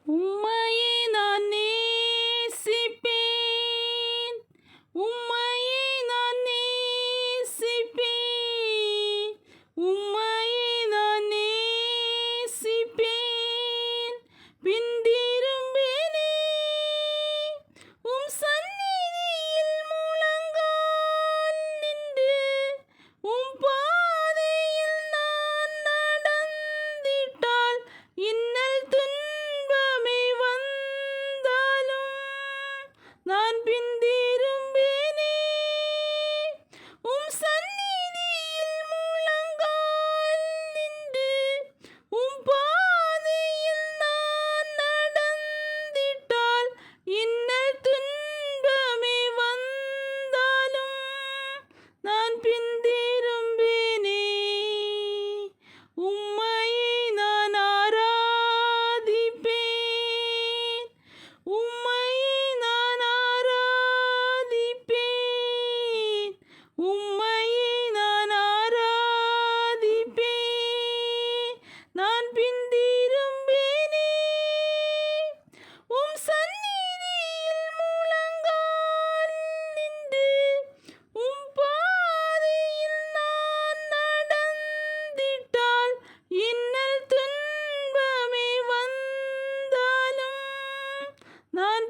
உம்மையே நான் நேசிப்பேன். உம்மையே நான் நேசிப்பேன். உம்மையே நான் நேசிப்பேன். பின்திரும்பேனே உம் சந்நிதியில் முழங்கால் நின்று உம் பாதையில் நான் நடந்திட்டால் இன்னல் துன்பமே வந்தாலும் நான் பின்திரும்பேனே உம் சந்நிதியில் முழங்கால் நின்று உம் பாதையில் நான் நடந்திட்டால் இன்னல் துன்பமே வந்தாலும் நான் பின்திரும்பேனே. உம்மையே நான் ஆராதிப்பேன். உம்மையே நான் ஆராதிப்பேன். உம்மையே நான் ஆராதிப்பேன். நான் பின்திரும்பேனே உம் சந்நிதியில் முழங்கால் நின்று உம் பாதையில் நான் நடந்திட்டால் இன்னல் துன்பமே வந்தாலும் நான்